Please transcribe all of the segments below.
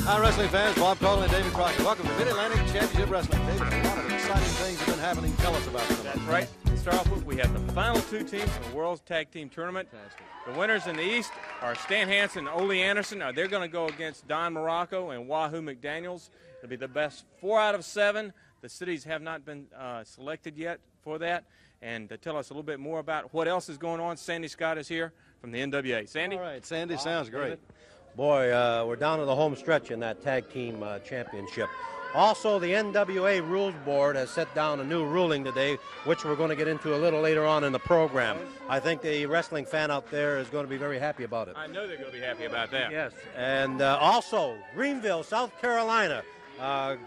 Hi, wrestling fans. Bob Caudle and David Crockett. Welcome to Mid-Atlantic Championship Wrestling. David, a lot of exciting things have been happening. Tell us about them. That's right. To start off with, we have the final two teams in the World's Tag Team Tournament. Fantastic. The winners in the East are Stan Hansen and Ole Anderson. They're going to go against Don Morocco and Wahoo McDaniels. It'll be the best 4 out of 7. The cities have not been selected yet for that. And to tell us a little bit more about what else is going on, Sandy Scott is here from the NWA. Sandy? All right, Sandy, sounds great. Boy, we're down to the home stretch in that tag team championship. Also, the NWA Rules Board has set down a new ruling today, which we're going to get into a little later on in the program. I think the wrestling fan out there is going to be very happy about it. I know they're going to be happy about that. Yes, and also Greenville, South Carolina.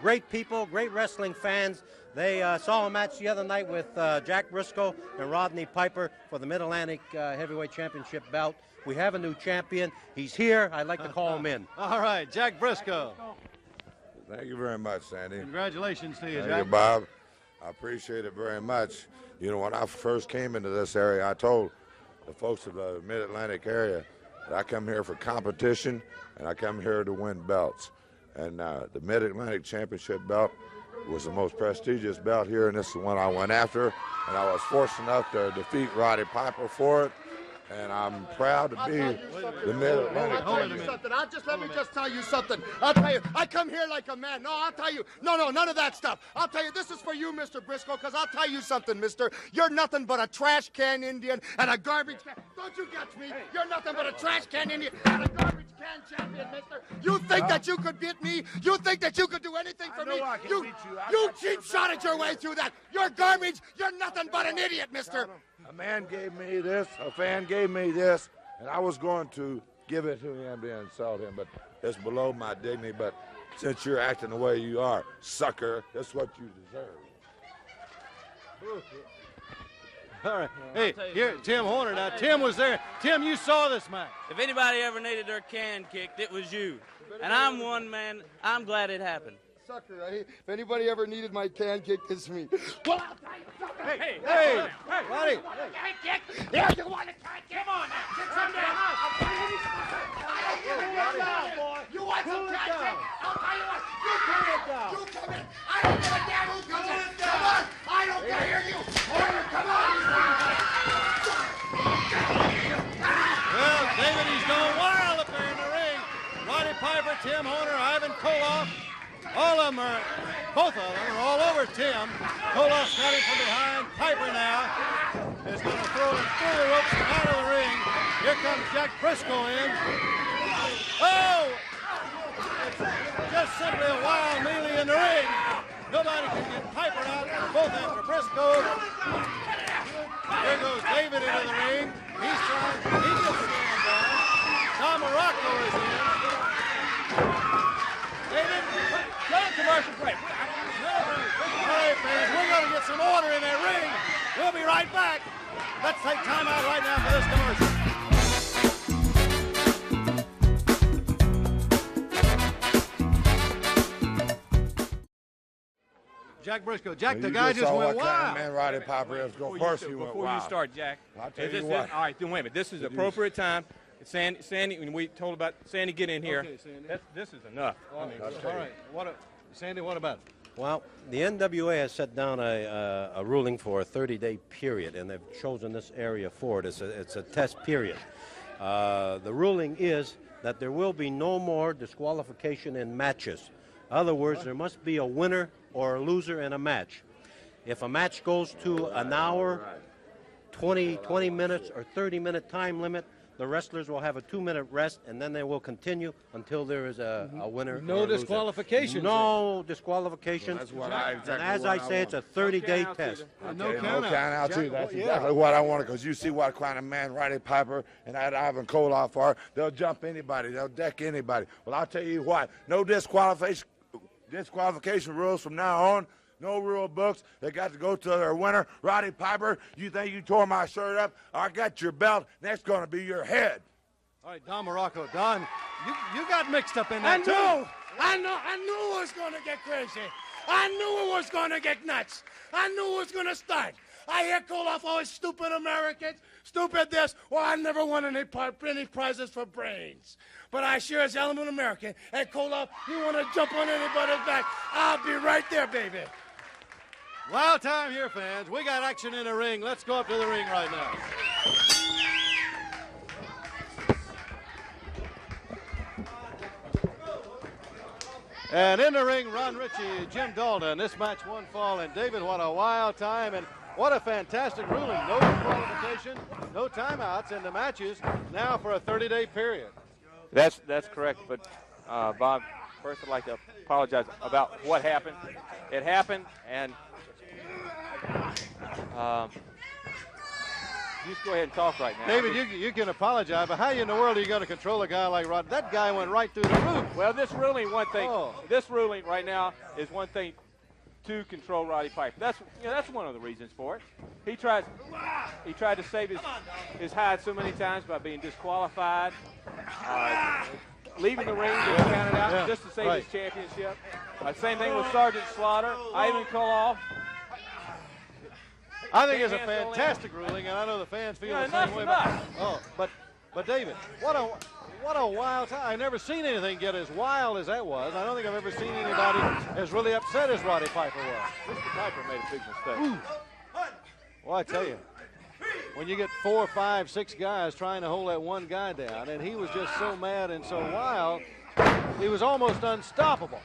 Great people, great wrestling fans. They saw a match the other night with Jack Briscoe and Rodney Piper for the Mid-Atlantic Heavyweight Championship belt. We have a new champion. He's here. I'd like to call him in. All right, Jack Briscoe. Thank you very much, Sandy. Congratulations to you, Thank Jack. you, Bob. I appreciate it very much. You know, when I first came into this area, I told the folks of the Mid-Atlantic area that I come here for competition and I come here to win belts. And the Mid-Atlantic Championship belt was the most prestigious belt here, and this is the one I went after. And I was fortunate enough to defeat Roddy Piper for it. And I'm proud to be the Mid-Atlantic champion. Let me just tell you something. I'll tell you, I come here like a man. No, I'll tell you. No, none of that stuff. I'll tell you, this is for you, Mr. Briscoe, because I'll tell you something, mister. You're nothing but a trash can Indian and a garbage can. Don't you get me? You're nothing but a trash can Indian and a garbage can champion, mister. You think that you could beat me? You think that you could do anything for me? You cheap shot at your way through that. You're garbage. You're nothing but an idiot, mister. A man gave me this, a fan gave me this, and I was going to give it to him to insult him, but it's below my dignity. But since you're acting the way you are, sucker, that's what you deserve. All right. Hey, here, Tim Horner. Now, Tim was there. Tim, you saw this match. If anybody ever needed their can kicked, it was you. And I'm one man. I'm glad it happened. Sucker, if anybody ever needed my can kick, it's me. Well, I'll tell you something. Hey, Roddy. Can kick? Yeah, you want a can kick? Come on now. Get some down. You want some can kick? I'll tell you what. You come in. You come in. I don't give a damn who comes in. Come on. I don't care. Hear you. Come on. Well, David, he's going wild up there in the ring. Roddy Piper, Tim Horner, Ivan Koloff. All of them are, both of them are all over Tim. Koloff's got him from behind. Piper now is going to throw him through the ropes and out of the ring. Here comes Jack Briscoe in. Oh! It's just simply a wild melee in the ring. Nobody can get Piper out. Both after Briscoe. Here goes David into the ring. He's trying, he's just standing down. Don Morocco is in. David, commercial break. All right, fans, we're going to get some order in that ring. We'll be right back. Let's take time out right now for this commercial. Jack Briscoe. Jack, the guy just went wild. Man, Roddy Piper is going first. He went Before wild. you start, Jack, I'll tell you what. all right, then wait a minute. This is appropriate time. Sandy, when we told about Sandy, get in here. Okay, Sandy. This is enough. All right. Sandy, what about it? Well, the NWA has set down a ruling for a 30-day period, and they've chosen this area for it. It's a test period. The ruling is that there will be no more disqualification in matches. In other words, there must be a winner or a loser in a match. If a match goes to an hour, 20 minutes, or 30-minute time limit, the wrestlers will have a 2-minute rest, and then they will continue until there is a winner. No disqualifications. No disqualifications. That's what I exactly and as what I say, it's a 30-day test. No No count count out too. That's Yeah. exactly what I wanted, because you see what kind of man Roddy Piper and that Ivan Koloff are. They'll jump anybody. They'll deck anybody. Well, I'll tell you what. No disqualification rules from now on. No rule books. They got to go to their winner. Roddy Piper, you think you tore my shirt up? I got your belt. That's going to be your head. All right, Don Morocco. Don, you got mixed up in that, I knew it was going to get crazy. I knew it was going to get nuts. I knew it was going to start. I hear Koloff, all his stupid Americans, stupid this, or I never won any prizes for brains. But I sure as hell am an American. And Koloff, you want to jump on anybody's back, I'll be right there, baby. Wild time here, fans. We got action in the ring. Let's go up to the ring right now. And in the ring, Ron Ritchie, Jim Dalton. This match one fall. And David, what a wild time and what a fantastic ruling. No disqualification, no timeouts, and the matches now for a 30-day period. That's correct. But Bob, first I'd like to apologize about what happened. It happened, and you just go ahead and talk right now. David, you can apologize, but how in the world are you going to control a guy like Rod? That guy went right through the roof. Well, this ruling, one thing. Oh. This ruling right now is one thing to control Roddy Piper. That's one of the reasons for it. He tried to save his hide so many times by being disqualified, leaving the ring, getting counted out just to save his championship. Same thing with Sergeant Slaughter, Ivan Koloff. I think it's a fantastic ruling, and I know the fans feel the same way. But David, what a wild time. I've never seen anything get as wild as that was. I don't think I've ever seen anybody as really upset as Roddy Piper was. Mr. Piper made a big mistake. Ooh. Well, I tell you, when you get 4, 5, 6 guys trying to hold that one guy down, and he was just so mad and so wild, he was almost unstoppable.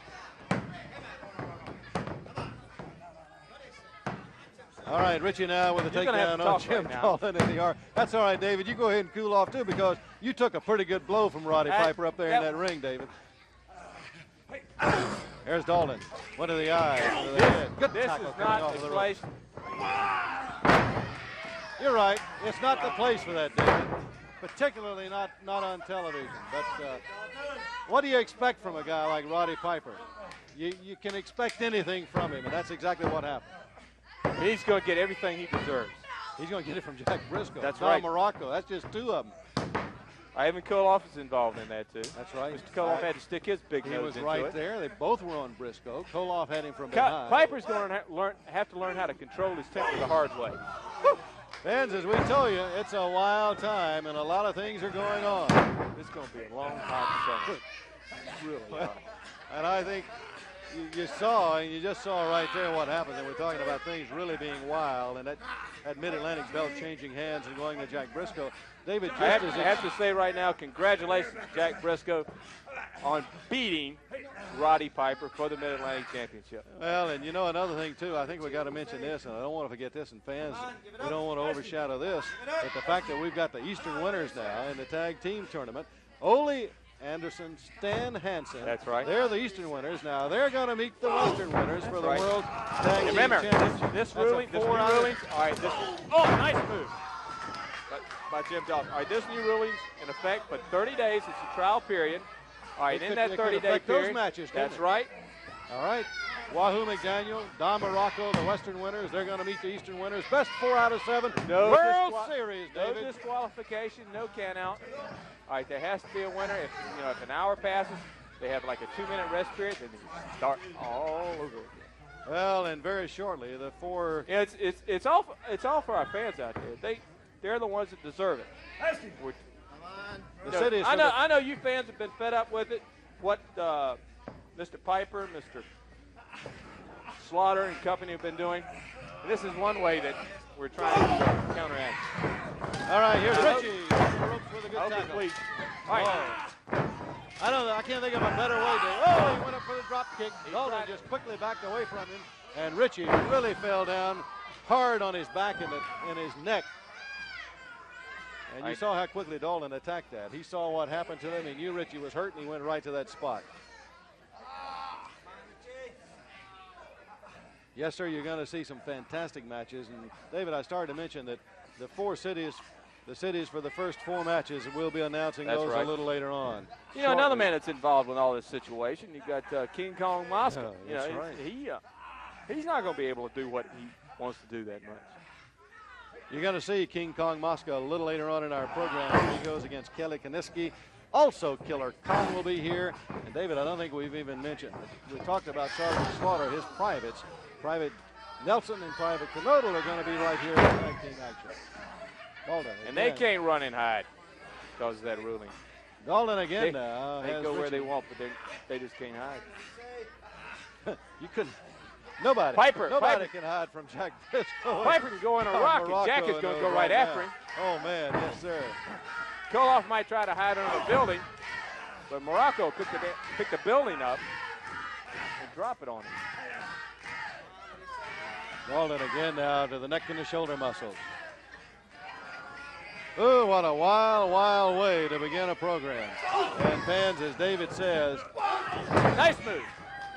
All right, Richie now with a takedown on Jim Dalton in the arm. That's all right, David. You go ahead and cool off, too, because you took a pretty good blow from Roddy Piper up there in that ring, David. There's Dalton. One to the eye, one to the head. Good tackle coming off of the place. You're right. It's not the place for that, David. Particularly not on television. But what do you expect from a guy like Roddy Piper? You can expect anything from him, and that's exactly what happened. He's going to get everything he deserves. He's going to get it from Jack Briscoe. That's right. Morocco. That's just 2 of them. Ivan Koloff is involved in that, too. That's right. Mr. Koloff had to stick his big nose into it. He was right there. They both were on Briscoe. Koloff had him from behind. Piper's going to have to learn how to control his temper the hard way. Fans, as we told you, it's a wild time, and a lot of things are going on. This is going to be a long time to really. And I think you saw, and you just saw right there what happened. And we're talking about things really being wild, and that Mid-Atlantic belt changing hands and going to Jack Briscoe. David, I have to say right now, congratulations to Jack Briscoe on beating Roddy Piper for the Mid-Atlantic Championship. Well, and you know another thing, too, I think we got to mention this, and I don't want to forget this, and fans, we don't want to overshadow this, but the fact that we've got the Eastern winners now in the tag team tournament. Ole Anderson, Stan Hansen. That's right. They're the Eastern winners. Now they're going to meet the Western winners for the World Tag Team Championship. This ruling, all right, nice move by Jim Dalton. All right, this new ruling's in effect for 30 days. It's a trial period. All right, in that 30-day period. Those matches, that's right. All right. Wahoo McDaniel, Don Morocco, the Western winners. They're going to meet the Eastern winners. Best 4 out of 7. No World Series, David. No disqualification, no count out. All right, there has to be a winner. If an hour passes, they have like a 2-minute rest period, then they start all over again. Well, and very shortly, the 4. It's all for our fans out there. They're the ones that deserve it. I know you fans have been fed up with it. What Mr. Piper, Mr. Slaughter and company have been doing. And this is one way that we're trying to counteract. All right, here's Richie. Ropes with a good tackle. Please. All right. I can't think of a better way to. He went up for the drop kick. Dalton just quickly backed away from him, and Richie really fell down hard on his back and his neck. And you saw how quickly Dalton attacked that. He saw what happened to him. He knew Richie was hurt, and he went right to that spot. Yes, sir, you're going to see some fantastic matches. And, David, I started to mention that the 4 cities, the cities for the first 4 matches, we'll be announcing those a little later on. You know, another man that's involved with all this situation, you've got King Kong Moscow. That's right. He's not going to be able to do what he wants to do that much. You're going to see King Kong Moscow a little later on in our program. He goes against Kelly Kaniski. Also, Killer Kong will be here. And, David, I don't think we've even mentioned it. We talked about Sergeant Slaughter, his privates. Private Nelson and Private Canodal are going to be right here in the tag team action. Dalton And they again. can't run and hide because of that ruling. Dalton again They, now. they has go where Richie. they want, but they just can't hide. You couldn't. Nobody Piper can hide from Jack Briscoe. Piper can go in a rock, and Jack is going to go right after him. Oh, man, yes, sir. Koloff might try to hide under the building, but Morocco could pick the building up and drop it on him. Dalton again now to the neck and the shoulder muscles. Oh, what a wild, wild way to begin a program. And fans, as David says, Nice move.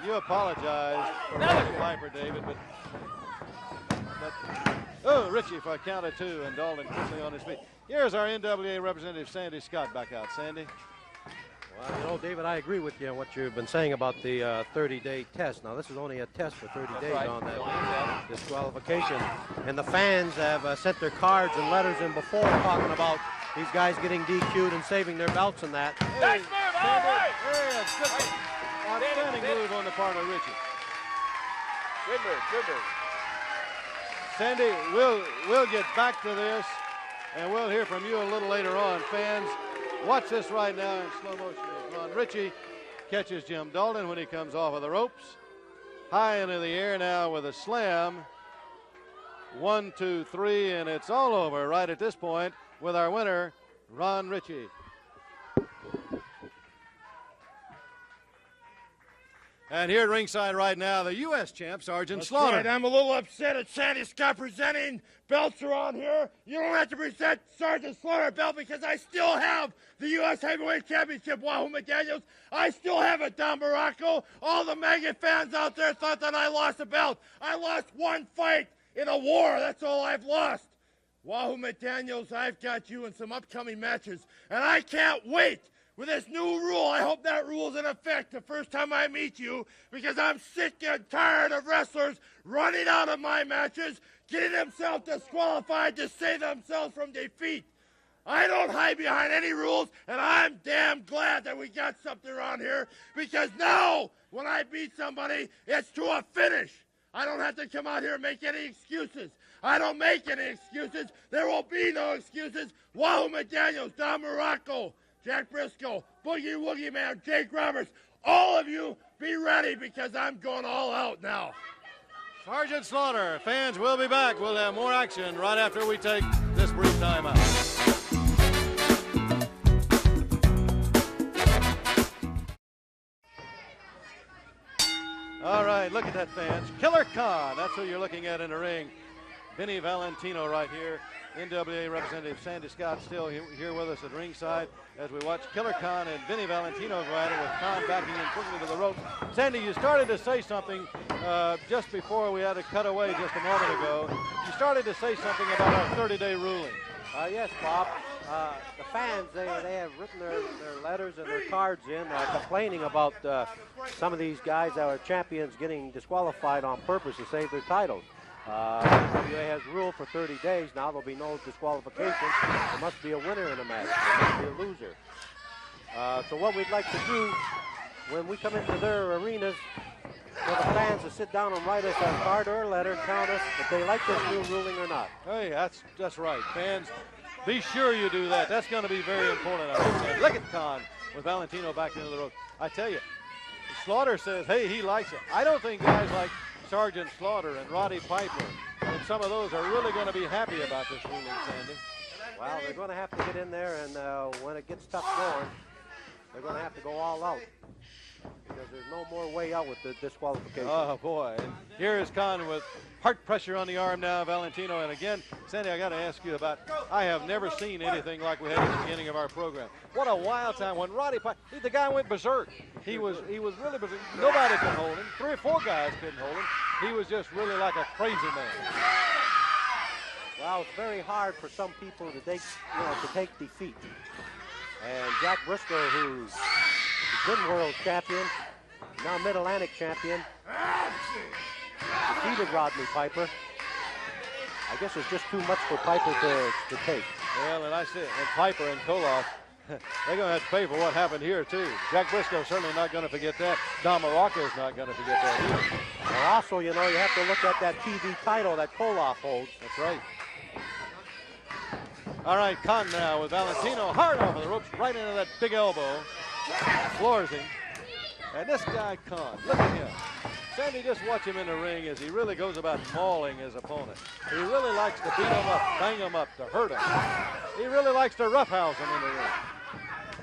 you apologize for Another Richie Piper, David, but oh, Richie for a count of 2, and Dalton quickly on his feet. Here's our NWA representative, Sandy Scott, back out. Sandy? Well, you know, David, I agree with you on what you've been saying about the 30-day test. Now, this is only a test for 30 days right. on that disqualification. And the fans have sent their cards and letters in before talking about these guys getting DQ'd and saving their belts and that. Nice move. All right. Yes, good. Outstanding move on the part of Richie. Good move. Good move. Sandy, we'll get back to this, and we'll hear from you a little later on. Fans, watch this right now in slow motion. As Ron Richie catches Jim Dalton when he comes off of the ropes. High into the air now with a slam. 1, 2, 3, and it's all over right at this point with our winner, Ron Richie. And here at ringside right now, the U.S. champ, Sergeant Slaughter. Right, I'm a little upset at Sandy Scott presenting belts around here. You don't have to present Sergeant Slaughter belt because I still have the U.S. Heavyweight Championship, Wahoo McDaniels. I still have it, Don Morocco. All the Maggot fans out there thought that I lost a belt. I lost one fight in a war. That's all I've lost. Wahoo McDaniels, I've got you in some upcoming matches, and I can't wait. With this new rule, I hope that rule's in effect the first time I meet you, because I'm sick and tired of wrestlers running out of my matches, getting themselves disqualified to save themselves from defeat. I don't hide behind any rules, and I'm damn glad that we got something around here, because now, when I beat somebody, it's to a finish. I don't have to come out here and make any excuses. I don't make any excuses. There will be no excuses. Wahoo McDaniels, Don Morocco, Jack Briscoe, Boogie Woogie Man, Jake Roberts, all of you be ready because I'm going all out now. Sergeant Slaughter, fans, we'll be back. We'll have more action right after we take this brief time out. All right, look at that, fans. Killer Khan, that's who you're looking at in the ring. Vinny Valentino right here. NWA representative Sandy Scott still here with us at ringside as we watch Killer Khan and Vinny Valentino go at it with Khan backing in quickly to the ropes. Sandy, you started to say something just before we had to cut away just a moment ago. You started to say something about our 30-day ruling. Yes, Bob. The fans, they have written their letters and their cards in complaining about some of these guys that are champions getting disqualified on purpose to save their titles. NWA has ruled for 30 days. Now there'll be no disqualification. There must be a winner in a match. There must be a loser. So what we'd like to do when we come into their arenas for the fans to sit down and write us a card or a letter, tell us if they like this new ruling or not. Hey, that's right. Fans, be sure you do that. That's going to be very important. I think. Look at Khan with Valentino back into the rope. I tell you, Slaughter says, hey, he likes it. I don't think guys like Sergeant Slaughter and Roddy Piper and some of those are really going to be happy about this ruling, Sandy. Well, they're going to have to get in there, and when it gets tough going, they're going to have to go all out because there's no more way out with the disqualification. Oh, boy. And here is Khan with heart pressure on the arm now, Valentino. And again, Sandy, I got to ask you about, I have never seen anything like we had at the beginning of our program. What a wild time when Roddy Piper, the guy went berserk. He was really berserk. Nobody could hold him. 3 or 4 guys couldn't hold him. He was just really like a crazy man. Well, it's very hard for some people to take defeat. And Jack Briscoe, who's been world champion, now Mid-Atlantic champion, defeated Rodney Piper. I guess it's just too much for Piper to take. Well, and I see it. And Piper and Koloff, they're going to have to pay for what happened here, too. Jack Briscoe's certainly not going to forget that. Don Morocco's not going to forget that either. And also, you know, you have to look at that TV title that Koloff holds. That's right. All right, Khan now with Valentino. Hard off of the ropes, right into that big elbow. Floors him. And this guy, Khan, look at him. Sandy, just watch him in the ring as he really goes about mauling his opponent. He really likes to beat him up, bang him up, to hurt him. He really likes to roughhouse him in the ring.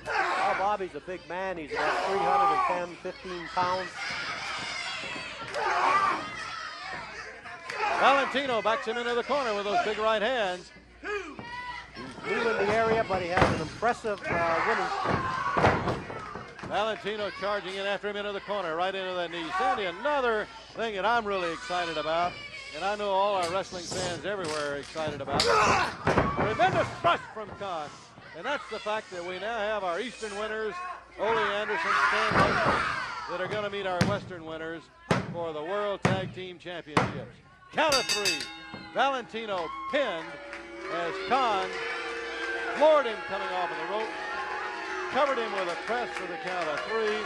Well, Bobby's a big man. He's about 310, 15 pounds. Valentino backs him into the corner with those big right hands. He's new in the area, but he has an impressive winning streak. Valentino charging in after him into the corner, right into that knee. Sandy, another thing that I'm really excited about, and I know all our wrestling fans everywhere are excited about. Tremendous thrust from Khan. And that's the fact that we now have our Eastern winners, Ole Anderson, Stan Hansen, that are going to meet our Western winners for the World Tag Team Championships. Count of three. Valentino pinned as Khan floored him coming off of the rope, covered him with a press for the count of three,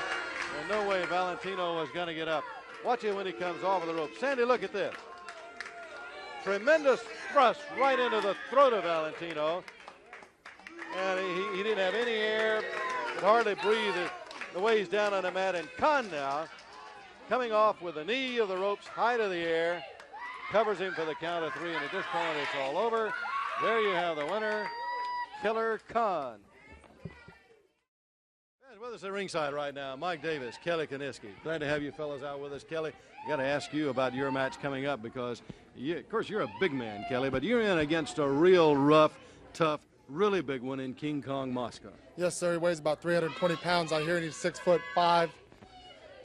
and no way Valentino was going to get up. Watch it when he comes off of the rope. Sandy, look at this. Tremendous thrust right into the throat of Valentino. And he didn't have any air, could hardly breathe the way he's down on the mat. And Khan now coming off with the knee of the ropes, high to the air, covers him for the count of three. And at this point, it's all over. There you have the winner, Killer Khan. And with us at ringside right now, Mike Davis, Kelly Kaniski. Glad to have you fellas out with us, Kelly. I got to ask you about your match coming up because, of course, you're a big man, Kelly, but you're in against a real rough, tough, really big one in King Kong Moscow. Yes, sir. He weighs about 320 pounds out here, and he's 6'5".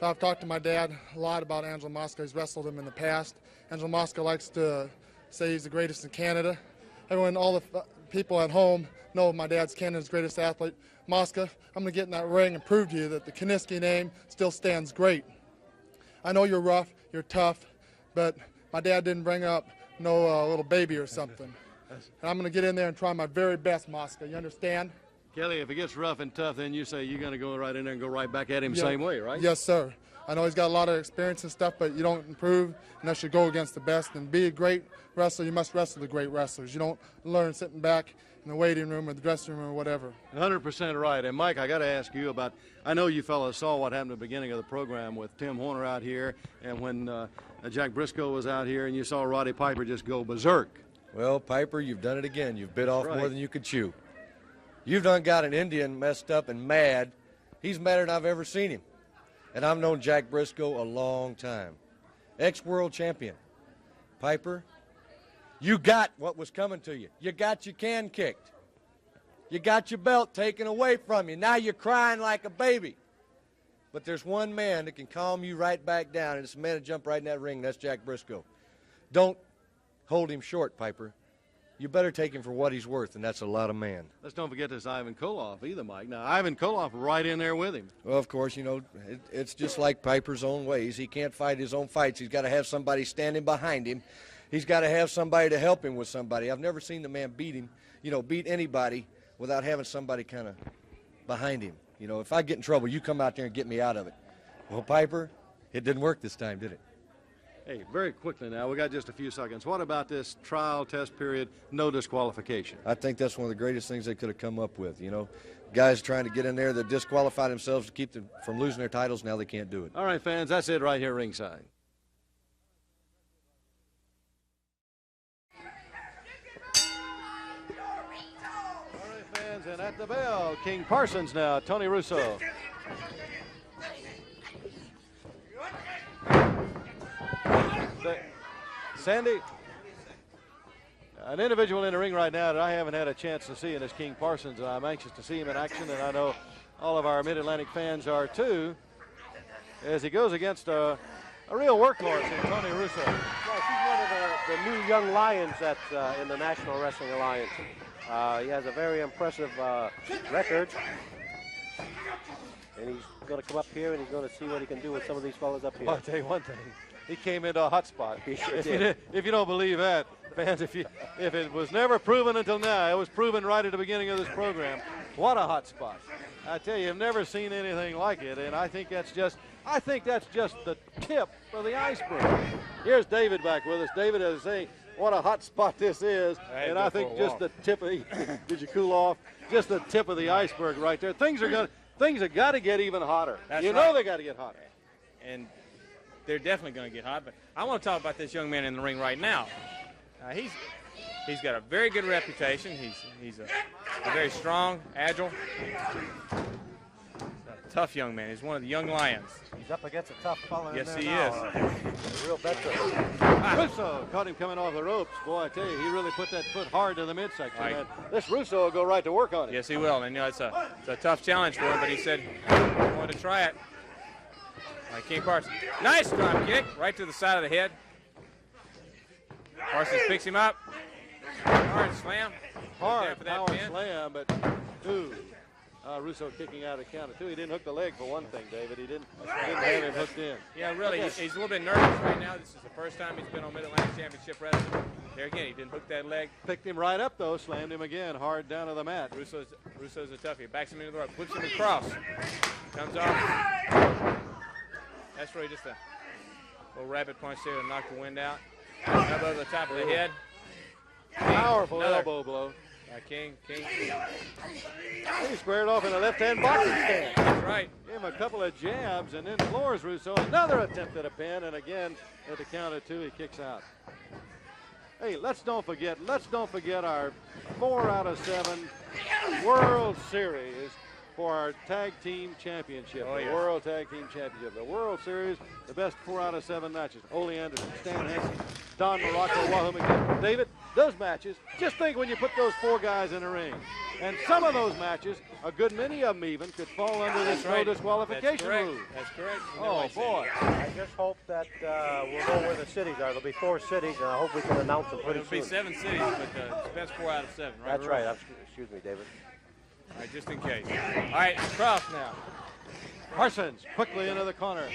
I've talked to my dad a lot about Angelo Mosca. He's wrestled him in the past. Angelo Mosca likes to say he's the greatest in Canada. Everyone, all the people at home know my dad's Canada's greatest athlete, Mosca. I'm going to get in that ring and prove to you that the Kaniski name still stands great. I know you're rough, you're tough, but my dad didn't bring up no little baby or something. And I'm going to get in there and try my very best, Mosca. You understand? Kelly, if it gets rough and tough, then you say you're going to go right in there and go right back at him same way, right? Yes, sir. I know he's got a lot of experience and stuff, but you don't improve unless you go against the best. And be a great wrestler, you must wrestle the great wrestlers. You don't learn sitting back in the waiting room or the dressing room or whatever. 100% right. And, Mike, I got to ask you about, I know you fellas saw what happened at the beginning of the program with Tim Horner out here and when Jack Briscoe was out here, and you saw Roddy Piper just go berserk. Well, Piper, you've done it again. You've bit off more than you could chew. You've done got an Indian messed up and mad. He's madder than I've ever seen him. And I've known Jack Briscoe a long time. Ex-world champion. Piper, you got what was coming to you. You got your can kicked. You got your belt taken away from you. Now you're crying like a baby. But there's one man that can calm you right back down, and it's a man that jumped right in that ring, and that's Jack Briscoe. Don't hold him short, Piper. You better take him for what he's worth, and that's a lot of man. Let's don't forget this Ivan Koloff either, Mike. Now, Ivan Koloff right in there with him. Well, of course, you know, it's just like Piper's own ways. He can't fight his own fights. He's got to have somebody standing behind him. He's got to have somebody to help him with somebody. I've never seen the man beat him, beat anybody without having somebody kind of behind him. If I get in trouble, you come out there and get me out of it. Well, Piper, it didn't work this time, did it? Hey, very quickly now, we got just a few seconds. What about this trial test period, no disqualification? I think that's one of the greatest things they could have come up with, Guys trying to get in there that disqualified themselves to keep them from losing their titles, now they can't do it. All right, fans, that's it right here ringside. All right, fans, and at the bell, King Parsons now, Tony Russo. Sandy, an individual in the ring right now that I haven't had a chance to see, and is King Parsons, and I'm anxious to see him in action, and I know all of our Mid-Atlantic fans are too, as he goes against a real workhorse in Tony Russo. Well, he's one of the new young lions that's in the National Wrestling Alliance. He has a very impressive record, and he's going to come up here and he's going to see what he can do with some of these fellas up here. Well, I'll tell you one thing. He came into a hot spot. He sure did. If you don't believe that, fans, if it was never proven until now, it was proven right at the beginning of this program. What a hot spot. I tell you, I've never seen anything like it, and I think that's just the tip of the iceberg. Here's David back with us. David, as I say, what a hot spot this is. And I think just the tip of did you cool off? Just the tip of the iceberg right there. Things have got to get even hotter. That's you right. know they got to get hotter. And they're definitely going to get hot. But I want to talk about this young man in the ring right now. He's got a very good reputation. He's a very strong, agile, tough young man. He's one of the young lions. He's up against a tough fella. Yes, he now. is. A real veteran. Russo caught him coming off the ropes. Boy, I tell you, he really put that foot hard to the midsection. Right. And this Russo will go right to work on it. Yes, he will. And, it's a tough challenge for him, but he said he wanted to try it. All right, King Parsons. Nice drop kick right to the side of the head. Parsons picks him up. Hard slam. Hard for that power pin. slam, but two. Russo kicking out of count of two. He didn't hook the leg for one thing, David. He didn't have him hooked in. Yeah, really. He's a little bit nervous right now. This is the first time he's been on Mid-Atlantic Championship Wrestling. There again, he didn't hook that leg. Picked him right up, though. Slammed him again, hard down to the mat. Russo's a toughie. Backs him into the rope. Flips him across. Comes off. That's really just a little rapid punch there to knock the wind out. Elbow over the top of the head. Powerful Another. elbow blow. King. He squared off in a left-hand boxing stand. That's right. Gave him a couple of jabs and then floors Russo. Another attempt at a pin, and again at the count of two, he kicks out. Hey, let's don't forget our 4 out of 7 World Series for our tag team championship. Oh, the yes. World Tag Team Championship. The World Series, the best 4 out of 7 matches. Ole Anderson, Stan Hansen, Don Morocco, Wahoo McDaniel. David, those matches, just think when you put those 4 guys in a ring. And some of those matches, a good many of them even, could fall under this no disqualification rule. That's correct. Oh, boy. I just hope that we'll know where the cities are. There'll be 4 cities, and I hope we can announce them pretty It'll soon. be 7 cities, but it's best 4 out of 7. Right? That's right. Excuse me, David. All right, just in case. All right, cross now. Parsons quickly into the corner.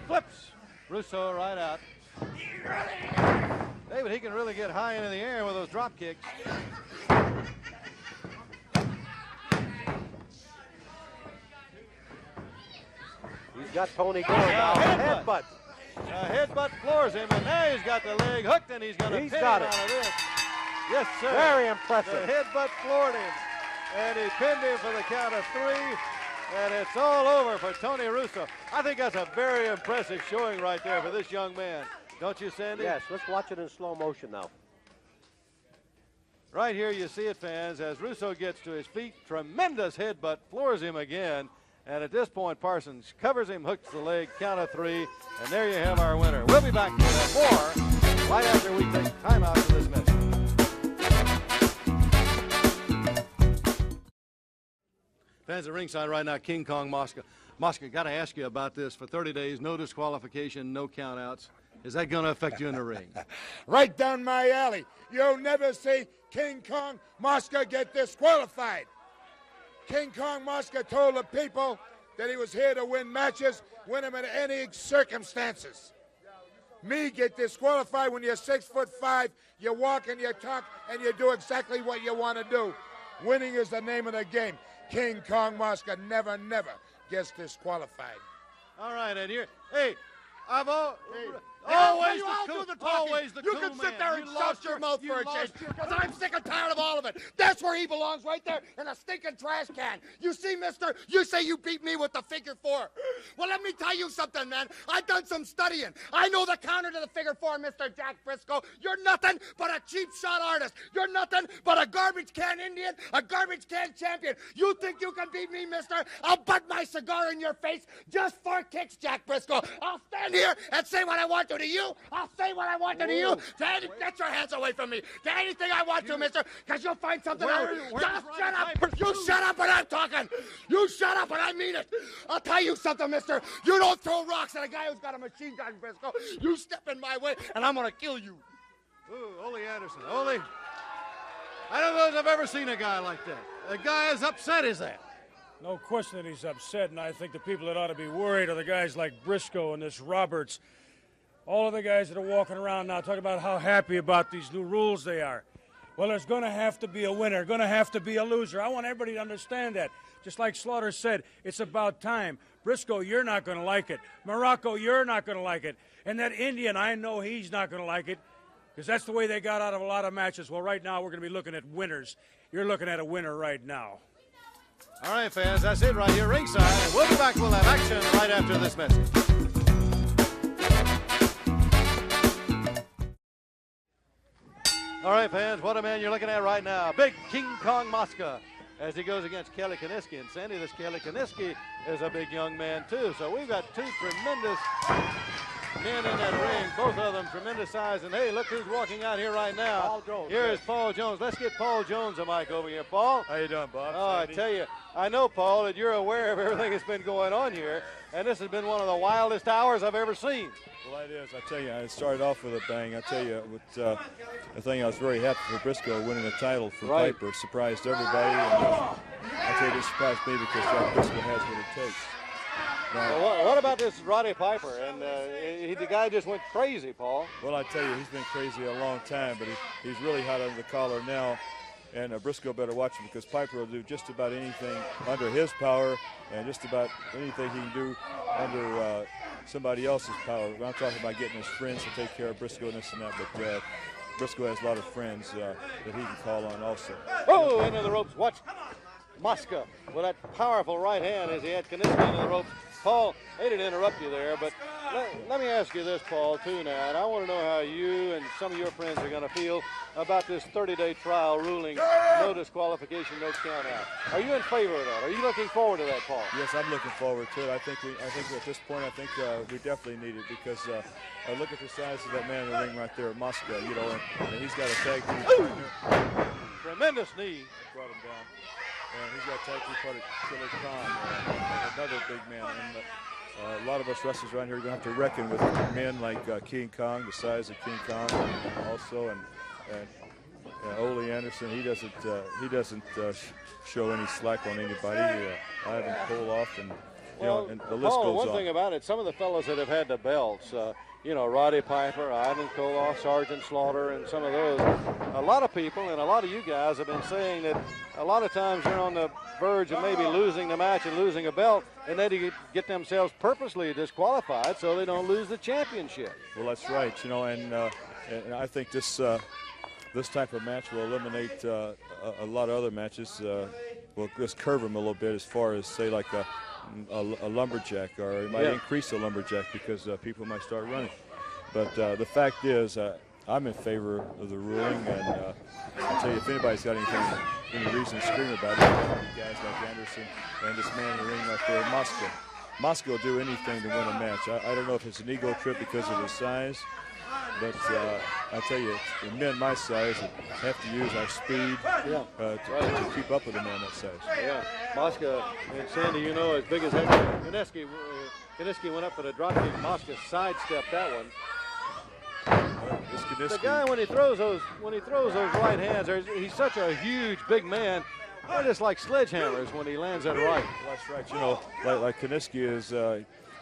Flips Russo right out. David, he can really get high into the air with those drop kicks. He's got Tony going now. Headbutt. Headbutt floors him, and now he's got the leg hooked, and he's going to pin him out of this. Yes, sir. Very impressive. The headbutt floored him, and he pinned him for the count of 3, and it's all over for Tony Russo. I think that's a very impressive showing right there for this young man. Don't you, Sandy? Yes, let's watch it in slow motion now. Right here you see it, fans, as Russo gets to his feet. Tremendous headbutt, floors him again. And at this point, Parsons covers him, hooks the leg, count of 3, and there you have our winner. We'll be back with more right after we take time out for this message. Fans at ringside right now, King Kong Mosca. Mosca, got to ask you about this. For 30 days, no disqualification, no countouts. Is that going to affect you in the ring? Right down my alley. You'll never see King Kong Mosca get disqualified. King Kong Mosca told the people that he was here to win matches, win them in any circumstances. Me get disqualified when you're 6'5", you walk and you talk and you do exactly what you want to do. Winning is the name of the game. King Kong Mosca never gets disqualified. All right, and here, hey, I've always the You can sit there and shut your mouth for a change, because I'm sick and tired of all of it. That's where he belongs, right there in a stinking trash can. You see, mister, you say you beat me with the figure 4. Well, let me tell you something, man. I've done some studying. I know the counter to the figure 4, Mr. Jack Briscoe. You're nothing but a cheap shot artist. You're nothing but a garbage can Indian, a garbage can champion. You think you can beat me, mister? I'll butt my cigar in your face just for kicks, Jack Briscoe. I'll stand here and say what I want to you. I'll say what I want to you. Get your hands away from me. To anything I want to, mister, because you'll find something else. Just shut up. You shut up when I'm talking. You shut up and I mean it. I'll tell you something, mister. You don't throw rocks at a guy who's got a machine gun, Briscoe. You step in my way and I'm going to kill you. Ooh, Ole Anderson. Ole, I don't know if I've ever seen a guy like that. A guy as upset as that. No question that he's upset, and I think the people that ought to be worried are the guys like Briscoe and this Roberts. All of the guys that are walking around now talking about how happy about these new rules they are. Well, there's going to have to be a winner, going to have to be a loser. I want everybody to understand that. Just like Slaughter said, it's about time. Briscoe, you're not going to like it. Morocco, you're not going to like it. And that Indian, I know he's not going to like it. because that's the way they got out of a lot of matches. Well, right now we're going to be looking at winners. You're looking at a winner right now. All right, fans, that's it right here ringside. We'll be back. We'll have action right after this message. All right, fans, what a man you're looking at right now. Big King Kong Macw as he goes against Kelly Kiniski. And Sandy, this Kelly Kiniski is a big young man, too. So we've got two tremendous men in that ring, both of them tremendous size. And, hey, look who's walking out here right now. Paul Jones. Here is Paul Jones. Let's get Paul Jones a mic over here. Paul? How you doing, Bob? Oh, I tell you, I know, Paul, that you're aware of everything that's been going on here. And this has been one of the wildest hours I've ever seen. Well, it is. I tell you, I started off with a bang. I tell you, with the thing, I was very happy for Briscoe winning the title for Piper. Surprised everybody. And I tell you, it surprised me because Jack Briscoe has what it takes. Now, Well, what about this Roddy Piper? And the guy just went crazy, Paul. well, I tell you, he's been crazy a long time, but he's really hot under the collar now. And Briscoe better watch him because Piper will do just about anything under his power and just about anything he can do under somebody else's power. I'm talking about getting his friends to take care of Briscoe and this and that, but Briscoe has a lot of friends that he can call on also. Oh, into the ropes. Watch Macw with that powerful right hand as he had Kiniski into the ropes. Paul, I hate to interrupt you there, but let me ask you this, Paul, too, now. And I want to know how you and some of your friends are going to feel about this 30-day trial ruling, no disqualification, no count out. Are you in favor of that? Are you looking forward to that, Paul? Yes, I'm looking forward to it. I think at this point, we definitely need it because look at the size of that man in the ring right there, Macw, you know, and he's got a tag team partner. Tremendous knee. Brought him down. And he's got tag team partner Killer Khan, another big man. And a lot of us wrestlers around here are going to have to reckon with men like King Kong, the size of King Kong, also, and Ole Anderson. He doesn't show any slack on anybody. Ivan Koloff, and and the list Paul, goes one on. thing about it, some of the fellows that have had the belts, Roddy Piper, Ivan Koloff, Sergeant Slaughter, and some of those, a lot of people and a lot of you guys have been saying that a lot of times they're on the verge of maybe losing the match and losing a belt, and they get themselves purposely disqualified so they don't lose the championship. Well, that's right, and I think this type of match will eliminate a lot of other matches. Will just curve them a little bit as far as, say, like a lumberjack, or it might increase a lumberjack because people might start running. But the fact is, I'm in favor of the ruling, and I'll tell you, if anybody's got any reason to scream about it, guys like Anderson and this man in the ring right there, Macw. Macw will do anything to win a match. I don't know if it's an ego trip because of his size, but I tell you, the men my size have to use our speed to keep up with a man that size. Yeah, Macw and Sandy, as big as ever. Kiniski went up for the drop kick. Macw sidestepped that one. The guy, when he throws those right hands, he's such a huge, big man. They're just like sledgehammers when he lands that right. Well, that's right. Like Kiniski is,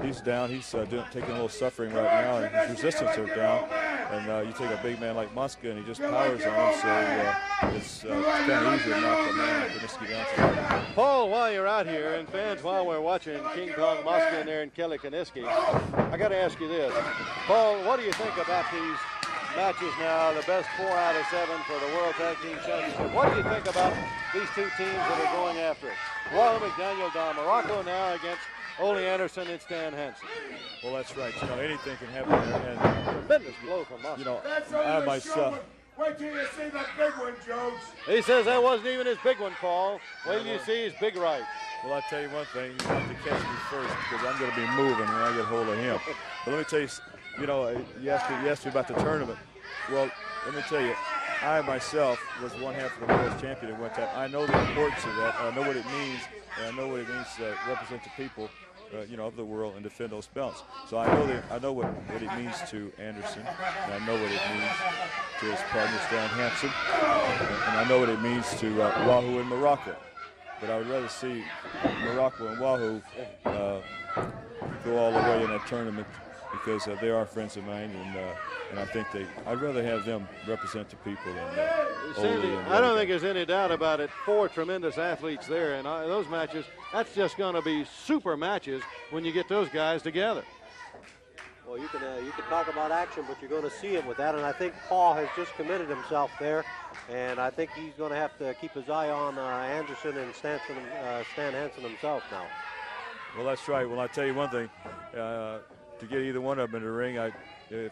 he's down. He's taking a little suffering right now, and his resistance are down. And you take a big man like Macw, and he just powers on him. So it's kind of easy to knock a man like Kiniski down. Paul, while you're out here, and fans, while we're watching King Kong Macw in there and Kelly Kiniski, I got to ask you this, Paul. What do you think about these matches now? The best 4 out of 7 for the World Tag Team Championship. What do you think about these two teams that are going after it? Wahoo McDaniel, Don Morocco now against Ole Anderson and Stan Hansen. Well, that's right. Anything can happen there. And tremendous blow from Macw. I myself. Wait till you see the big one, Jones. He says that wasn't even his big one, Paul. Wait till you see his big right. Well, I'll tell you one thing. You have to catch me first because I'm going to be moving when I get hold of him. But let me tell you, you asked me about the tournament. Well, let me tell you, I myself was one half of the world champion at one time. I know the importance of that. I know what it means, and I know what it means to represent the people, of the world and defend those belts. So I know what it means to Anderson, and I know what it means to his partner Stan Hansen, and I know what it means to Wahoo and Morocco. But I would rather see Morocco and Wahoo go all the way in that tournament because they are friends of mine, and I think I'd rather have them represent the people than Sandy, I don't think there's any doubt about it. 4 tremendous athletes there, and those matches, that's just going to be super matches when you get those guys together. Well, you can talk about action, but you're going to see him with that, and I think Paul has just committed himself there, and I think he's going to have to keep his eye on Anderson and Stan Hansen himself now. Well, that's right. Well, I'll tell you one thing. To get either one of them in the ring, if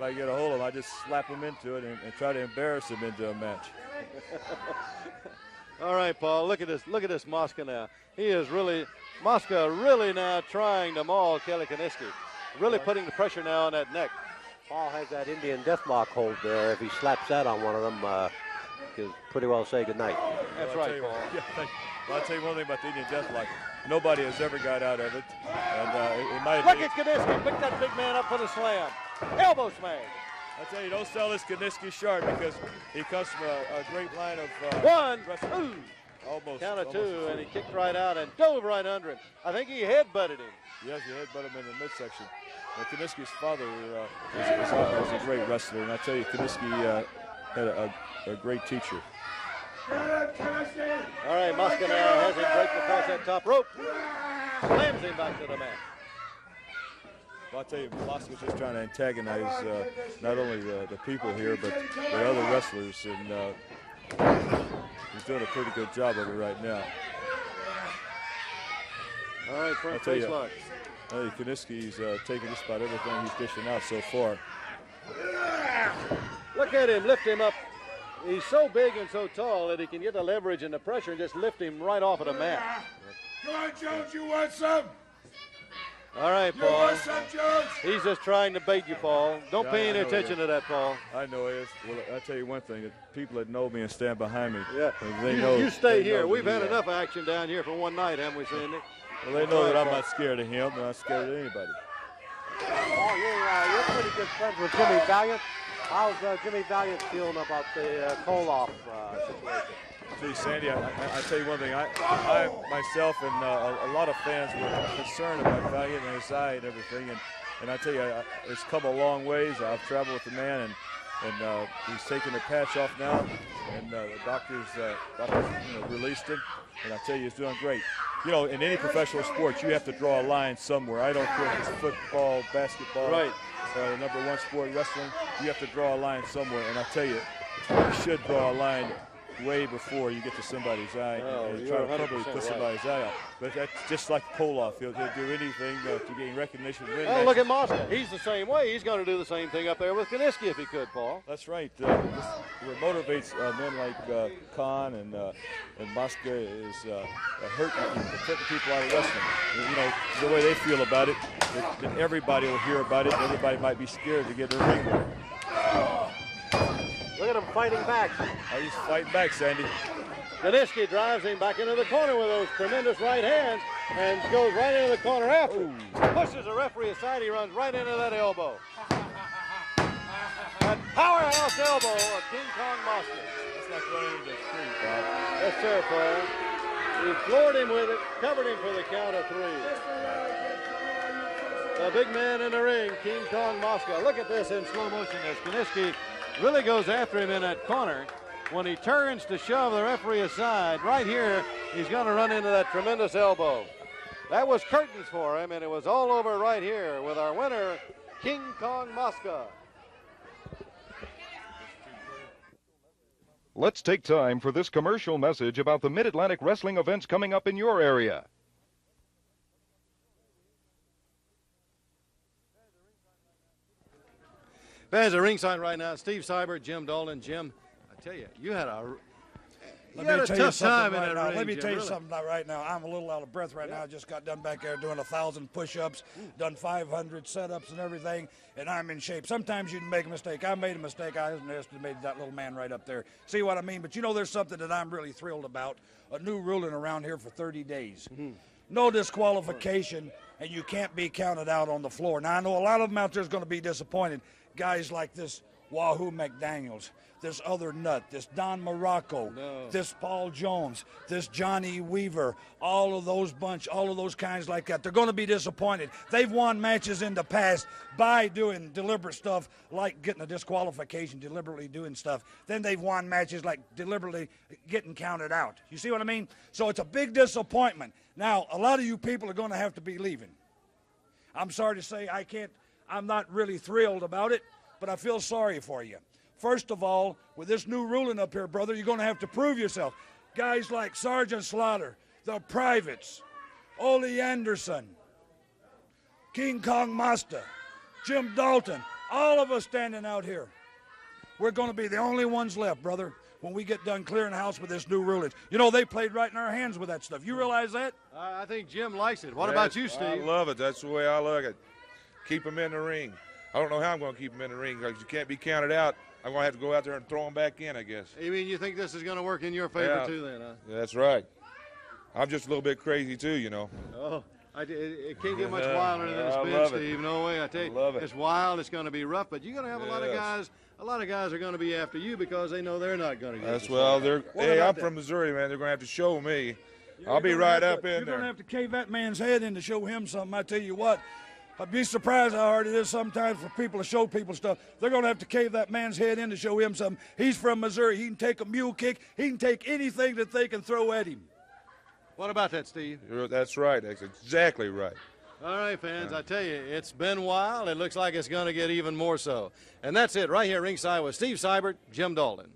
I get a hold of them, I just slap them into it and try to embarrass them into a match. All right, Paul, look at this Mosca now. Mosca really now trying to maul Kelly Kiniski. Really putting the pressure now on that neck. Paul has that Indian deathlock hold there. If he slaps that on one of them, he can pretty well say goodnight. That's right, Paul. I'll tell you one thing about the Indian deathlock. Nobody has ever got out of it. And it might Look at Kiniski. Pick that big man up for the slam. Elbow smash. I tell you, don't sell this Kiniski short because he comes from a great line of one, wrestling. two. Almost. Count of two, and he kicked right out and dove right under him. I think he headbutted him. Yes, he headbutted him in the midsection. Kiniski's father was a great wrestler, and I tell you, Kiniski had a great teacher. All right, Mosca now has him break across that top rope. Slams him back to the mat. Well, I'll tell you, Mosca's just trying to antagonize not only the people here, but the other wrestlers, and he's doing a pretty good job of it right now. All right, front face lock. Kiniski's taking just about everything he's dishing out so far. Look at him, lift him up. He's so big and so tall that he can get the leverage and the pressure and just lift him right off of the mat. Come on, Jones, you want some? All right, You Paul. want some, Jones? He's just trying to bait you, Paul. Don't pay any attention to that, Paul. I know he is. Well, I'll tell you one thing. That people that know me and stand behind me, yeah. You stay here. We've had enough action down here for one night, haven't we, Sandy? Well, they know that I'm not scared of him. I'm not scared of anybody. Oh, you're pretty good friends with Jimmy Valiant. How's Jimmy Valiant feeling about the Koloff situation? See, Sandy, I tell you one thing. I myself and a lot of fans were concerned about Valiant and his eye and everything. And I tell you, it's come a long ways. I've traveled with the man, and he's taking the patch off now. And the doctors released him. And I tell you, he's doing great. You know, in any professional sport, you have to draw a line somewhere. I don't care if it's football, basketball, right. The number one sport, wrestling. You have to draw a line somewhere. And I tell you, you should draw a line way before you get to somebody's eye and try to probably put somebody's eye out. But that's just like Koloff. He'll do anything to gain recognition. Well, look at Mosca. He's the same way. He's going to do the same thing up there with Kiniski if he could, Paul. That's right. What motivates men like Khan and Mosca is hurting people out of wrestling. You know, the way they feel about it, that everybody will hear about it. Everybody might be scared to get in the ring with it. Look at him fighting back. Oh, he's fighting back, Sandy. Kiniski drives him back into the corner with those tremendous right hands and goes right into the corner after. Ooh. Pushes the referee aside. He runs right into that elbow. That powerhouse elbow of King Kong Mosca. That's like running into the street, Bob. Yes, sir, Paul. He floored him with it, covered him for the count of three. The big man in the ring, King Kong Mosca. Look at this in slow motion as Kiniski really goes after him in that corner. When he turns to shove the referee aside, right here, he's going to run into that tremendous elbow. That was curtains for him, and it was all over right here with our winner, King Kong Mosca. Let's take time for this commercial message about the Mid-Atlantic wrestling events coming up in your area. Fans at ringside right now, Steve Seibert, Jim Dolan. Jim, I tell you, you had a tough time in that ring. Let me Jim, tell you really. something right now. I'm a little out of breath right now. I just got done back there doing 1,000 push-ups, done 500 setups and everything, and I'm in shape. Sometimes you can make a mistake. I made a mistake. I underestimated that little man right up there. See what I mean? But you know, there's something that I'm really thrilled about. A new ruling around here for 30 days. No disqualification, and you can't be counted out on the floor. Now, I know a lot of them out there is going to be disappointed. Guys like this Wahoo McDaniels, this other nut, this Don Morocco, this Paul Jones, this Johnny Weaver, all of those kinds like that. They're going to be disappointed. They've won matches in the past by doing deliberate stuff like getting a disqualification, deliberately doing stuff. Then they've won matches like deliberately getting counted out. You see what I mean? So it's a big disappointment. Now, a lot of you people are going to have to be leaving. I'm sorry to say I I'm not really thrilled about it, but I feel sorry for you. First of all, with this new ruling up here, brother, you're going to have to prove yourself. Guys like Sergeant Slaughter, the privates, Ole Anderson, King Kong Masta, Jim Dalton, all of us standing out here. We're going to be the only ones left, brother, when we get done clearing the house with this new ruling. You know, they played right in our hands with that stuff. You realize that? I think Jim likes it. What about you, Steve? I love it. That's the way I look at it. Keep them in the ring. I don't know how I'm going to keep them in the ring because you can't be counted out. I'm going to have to go out there and throw them back in, I guess. You mean you think this is going to work in your favor too then, huh? Yeah, that's right. I'm just a little bit crazy too, you know. Oh, it can't get much wilder than it's I been, love Steve. it. No way. I tell you, love it. It's wild. It's going to be rough, but you're going to have a lot of guys. A lot of guys are going to be after you because they know they're not going to get That's this well. far. Hey, I'm from Missouri, man. They're going to have to show me. I'll be right up in there. You're going to have to cave that man's head in to show him something. I tell you what, I'd be surprised how hard it is sometimes for people to show people stuff. They're going to have to cave that man's head in to show him something. He's from Missouri. He can take a mule kick. He can take anything that they can throw at him. What about that, Steve? That's right. That's exactly right. All right, fans, I tell you, it's been wild. It looks like it's going to get even more so. And that's it right here ringside with Steve Seibert, Jim Dalton.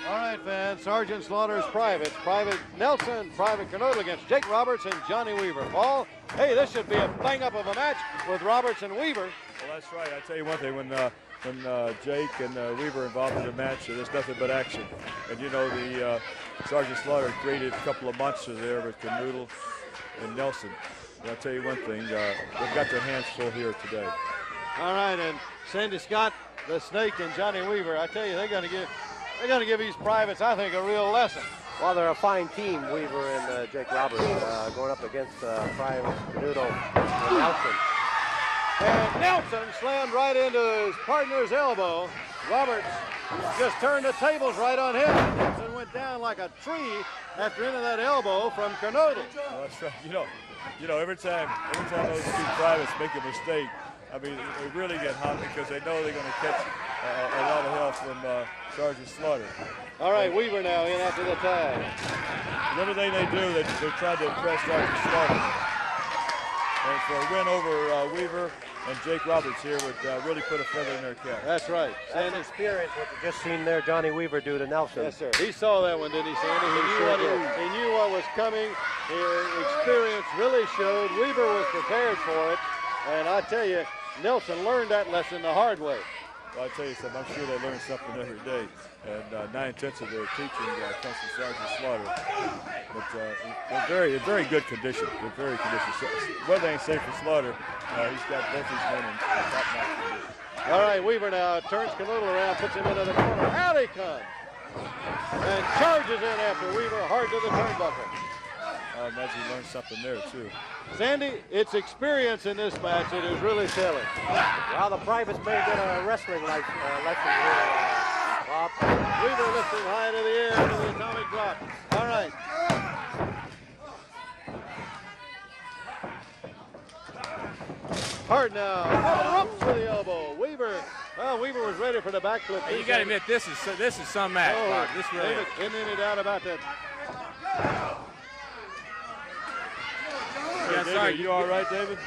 All right, fans, Sergeant Slaughter's privates. Private Nelson, Private Canode against Jake Roberts and Johnny Weaver. Paul, hey, this should be a bang-up of a match with Roberts and Weaver. Well, that's right. I tell you one thing, when Jake and Weaver are involved in the match, there's nothing but action. And you know, the Sergeant Slaughter created a couple of monsters there with Canoodle and Nelson. But I'll tell you one thing, they've got their hands full here today. All right, and Sandy Scott, the Snake, and Johnny Weaver, I tell you, they're going to give these privates, I think, a real lesson. Well, they're a fine team, Weaver and Jake Roberts, going up against Private Canoodle and Nelson. And Nelson slammed right into his partner's elbow. Roberts just turned the tables right on him. Nelson went down like a tree after into that elbow from Canoodle. Well, that's right. You know, every time those two privates make a mistake, I mean, they really get hot because they know they're going to catch a lot of help from Sergeant Slaughter. All right, Weaver now in after the tag. Everything they do, they try to impress Sergeant Slaughter. And for a win over Weaver and Jake Roberts here would really put a feather in their cap. That's right. Sandy experience what you just seen there Johnny Weaver do to Nelson. Yes, sir. He saw that one, didn't he, Sandy? He knew what was coming. His experience really showed. Weaver was prepared for it. And I tell you, Nelson learned that lesson the hard way. Well, I tell you something, I'm sure they learn something every day. And 9/10 of their teaching comes from Sergeant Slaughter. But they're in very good condition. They're very conditioned. So, one thing safe for Slaughter, he's got both his men in top-notch condition. All right, Weaver now turns Canoodle around, puts him into the corner. Out he comes. And charges in after Weaver, hard to the turnbuckle. I imagine he learned something there, too. Sandy, it's experience in this match that is really telling. Well, the privates may get a wrestling lesson here. Bob. Weaver lifting high into the air into the atomic drop. All right. Hard now. Ropes with the elbow. Weaver. Well, Weaver was ready for the backflip. Hey, you got to admit, this is some match, Bob. This really is. Isn't any doubt about that. Yeah, David, sorry. You all right, David?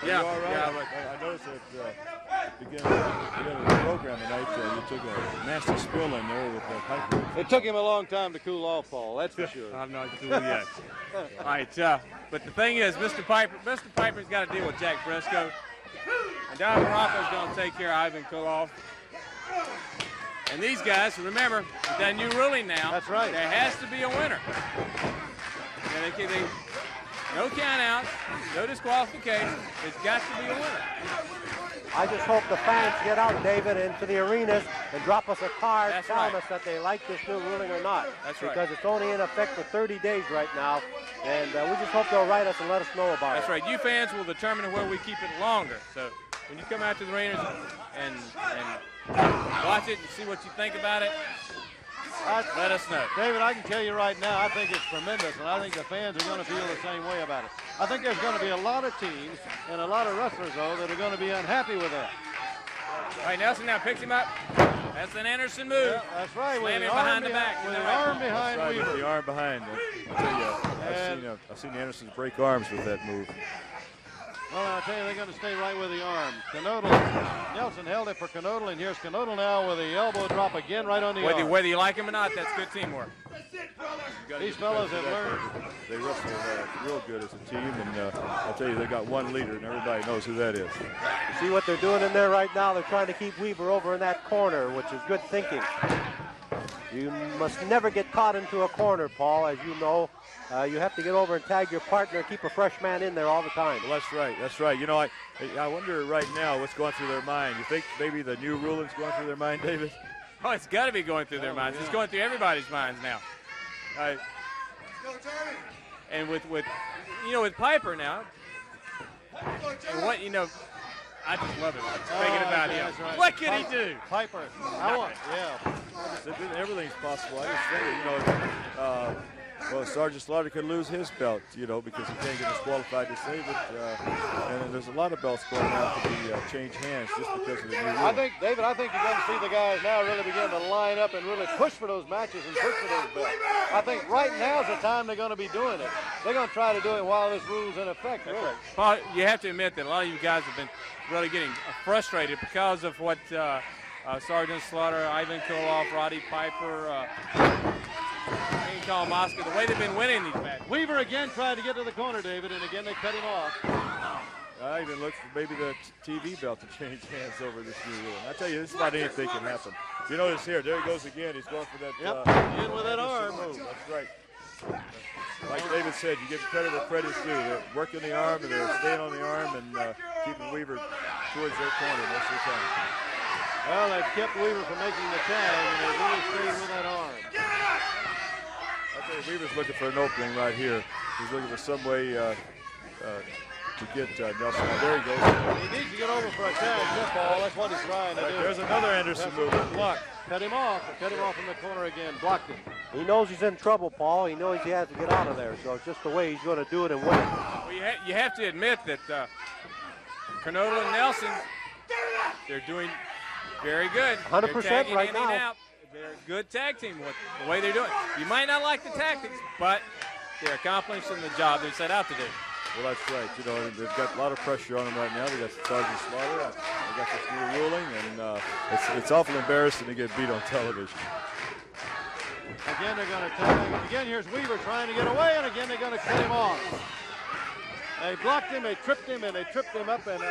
Yeah. You all right? Yeah, I noticed that at the beginning of the program tonight, you took a nasty spill in there with the pipe. It took him a long time to cool off, Paul. That's for sure. I'm not cool yet. All right, but the thing is, Mr. Piper's got to deal with Jack Briscoe, and Don Morocco's going to take care of Ivan Koloff. And these guys, remember, with that new ruling now, that's right. There has to be a winner. And no count-outs, no disqualification. It's got to be a winner. I just hope the fans get out, David, into the arenas and drop us a card telling us that they like this new ruling or not. That's right. Because it's only in effect for 30 days right now, and we just hope they'll write us and let us know about it. That's right. You fans will determine where we keep it longer. So when you come out to the arenas and watch it and see what you think about it, let us know. David, I can tell you right now, I think it's tremendous, and I think the fans are going to feel the same way about it. I think there's going to be a lot of teams and a lot of wrestlers, though, that are going to be unhappy with that. All right, Nelson now picks him up. That's an Anderson move. Yeah, that's right. Slam him behind the back. With an arm behind Weaver. With the arm behind. I've seen Andersons break arms with that move. Well, I'll tell you, they're going to stay right with the arm. Nelson held it for Knodel, and here's Knodel now with the elbow drop again right on the arm. Whether you like him or not, that's good teamwork. These fellows have learned. They wrestle real good as a team, and I'll tell you, they got one leader, and everybody knows who that is. You see what they're doing in there right now? They're trying to keep Weaver over in that corner, which is good thinking. You must never get caught into a corner, Paul, as you know. You have to get over and tag your partner, keep a fresh man in there all the time. Well, that's right. That's right. You know, I wonder right now what's going through their mind. You think maybe the new ruling's going through their mind, David? Oh, it's got to be going through their minds. Yeah. It's going through everybody's minds now. And with Piper now, and what, I just love it. Thinking about him. Right. What can he do? Piper. Everything's possible. I just think, well, Sergeant Slaughter could lose his belt, because he can't get disqualified to save it. And there's a lot of belts going out to be change hands just because of the new rule. I think you're going to see the guys now really begin to line up and really push for those matches and push for those belts. I think right now is the time they're going to be doing it. They're going to try to do it while this rule's in effect, really. Well, you have to admit that a lot of you guys have been really getting frustrated because of what Sergeant Slaughter, Ivan Koloff, Roddy Piper, Moscow, the way they've been winning these matches. Weaver again tried to get to the corner, David, and again they cut him off. I even looked for maybe the TV belt to change hands over this new rule. I tell you, this is about anything can happen. You notice here, there he goes again. He's going for that. In with that arm. Move. That's right. Like David said, you give credit where credit's due. They're working the arm, and they're staying on the arm, and keeping Weaver towards their corner most of the time. Well, they've kept Weaver from making the tag, and they really stayed with that arm. Weaver's looking for an opening right here. He's looking for some way to get Nelson. There he goes. He needs to get over for a tag, Paul. That's what he's trying to do. There's another Anderson move. Block. Cut him off from the corner again. Blocked him. He knows he's in trouble, Paul. He knows he has to get out of there. So it's just the way he's going to do it and win. Well, you have to admit that Knodel and Nelson, they're doing very good. 100% right now. Out. They're a good tag team with the way they're doing. You might not like the tactics, but they're accomplishing the job they set out to do. Well, that's right. They've got a lot of pressure on them right now. They got Sergeant Slaughter. They got this new ruling, and it's awful embarrassing to get beat on television. Again, they're going to tag. Again, here's Weaver trying to get away, and again, they're going to cut him off. They blocked him, they tripped him, and they tripped him up, and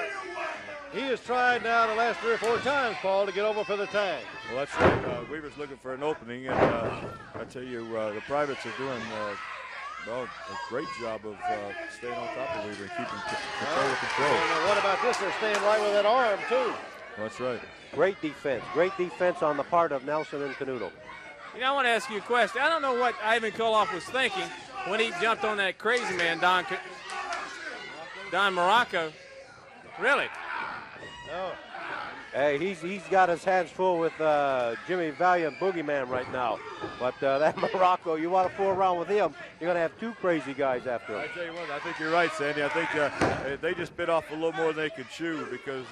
he has tried now the last 3 or 4 times, Paul, to get over for the tag. Well, that's right. Weaver's looking for an opening, and I tell you, the privates are doing a great job of staying on top of Weaver and keeping control. And what about this? They're staying right with that arm, too. Well, that's right. Great defense on the part of Nelson and Knudel. I want to ask you a question. I don't know what Ivan Koloff was thinking when he jumped on that crazy man, Don Morocco. Really? No. Hey, he's got his hands full with Jimmy Valiant Boogeyman right now. But that Morocco, you want to fool around with him, you're going to have 2 crazy guys after him. I tell you what, I think you're right, Sandy. I think they just bit off a little more than they could chew because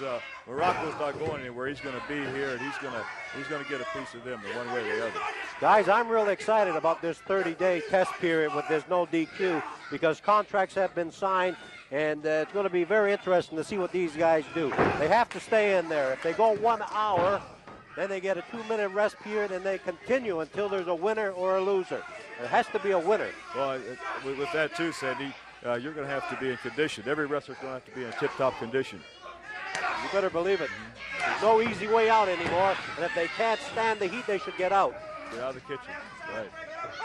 Morocco's not going anywhere. He's going to be here, and he's going to get a piece of them in one way or the other. Guys, I'm really excited about this 30-day test period with this no DQ because contracts have been signed. And it's going to be very interesting to see what these guys do. They have to stay in there. If they go 1 hour, then they get a 2-minute rest period, and they continue until there's a winner or a loser. There has to be a winner. Well, with that too, Sandy, you're going to have to be in condition. Every wrestler's going to have to be in tip-top condition. You better believe it. There's no easy way out anymore, and if they can't stand the heat, they should get out. Get out of the kitchen. Right.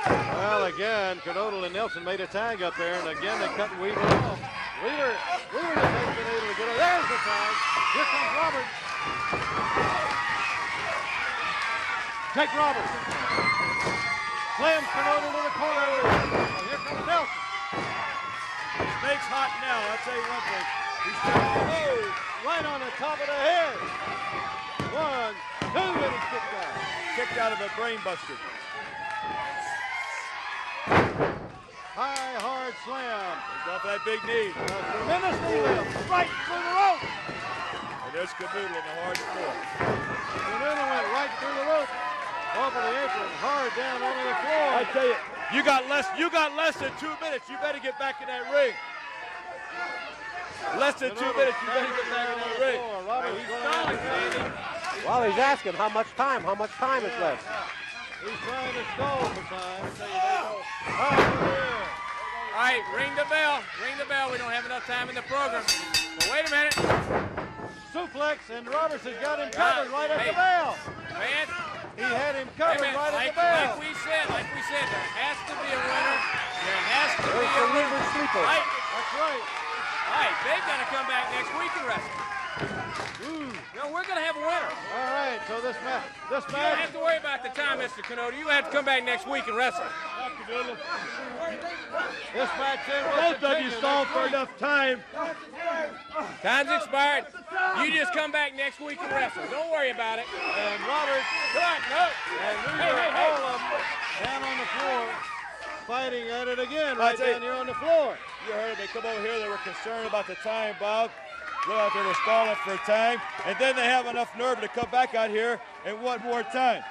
Well, again, Knodel and Nelson made a tag up there, and again they cut Weaver off. Weaver just hasn't been able to get over. There's the tag. Here comes Roberts. Jake Roberts slams Knodel to the corner. And here comes Nelson. Snake's hot now. I'll tell you one thing. He's right on the top of the head. 1, 2, and he's kicked out. Kicked out of a brain buster. High, hard slam. He's off that big knee. Tremendous knee lift. Right through the rope. And there's Knudel in the hard floor. Knudel went right through the rope. Off of the apron, hard down onto the floor. I tell you, you got less than 2 minutes. You better get back in that ring. Less than 2 minutes. You better get back in that ring. Well, he's asking how much time is left. He's trying to stall for time. All right, ring the bell. Ring the bell. We don't have enough time in the program. But wait a minute. Suplex, and Roberts has got him covered right at the bell. Man, he had him covered right at the bell. Like we said, there has to be a winner. There has to be a winner. Right? That's right. All right, they've got to come back next week and wrestle. No, we're going to have a winner. All right, so this match. You don't have to worry about the time, Mr. Canota. You have to come back next week and wrestle. This match Both of you stalled for enough time. Time's expired. You just come back next week and wrestle. Don't worry about it. And Roberts. Come on, no. And all of them down on the floor, fighting at it again right down here on the floor. You heard they come over here. They were concerned about the time, Bob. Look like they were stalling for time. And then they have enough nerve to come back out here and one more time.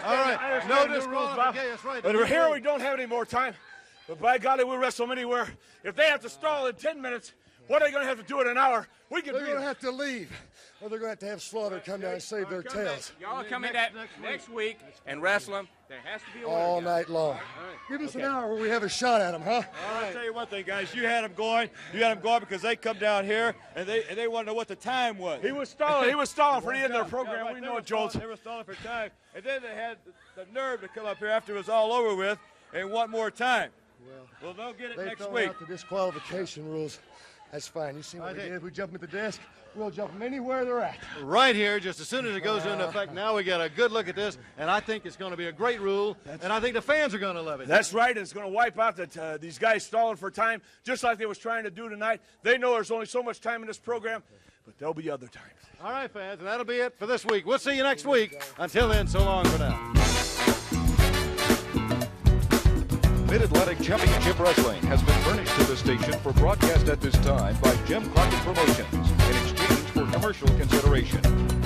All right, no disqualification. That's right. But here we don't have any more time. But by golly, we'll wrestle them anywhere. If they have to stall in 10 minutes, what are they going to have to do in an hour? We can They're going to have to leave, or they're going to have Slaughter come down and save their tails. Y'all are coming back next week and wrestle them. There has to be a winner. All night long. Give us an hour where we have a shot at them, huh? I'll tell you one thing, guys. You had them going. You had them going because they come down here and they want to know what the time was. He was stalling. He was stalling for the end of the program. Right, we know it, Jones. They were stalling for time. And then they had the nerve to come up here after it was all over with and one more time. Well, they'll get it next They week. throw out the disqualification rules. That's fine. You see what they did? If we jump at the desk, we'll jump them anywhere they're at. Right here, just as soon as it goes into effect. Now we got a good look at this, and I think it's going to be a great rule, and I think the fans are going to love it. That's right. It's going to wipe out these guys stalling for time, just like they was trying to do tonight. They know there's only so much time in this program, but there'll be other times. All right, fans, and that'll be it for this week. We'll see you next week. Until then, so long for now. Mid-Atlantic Championship Wrestling has been furnished to the station for broadcast at this time by Jim Crockett Promotions in exchange for commercial consideration.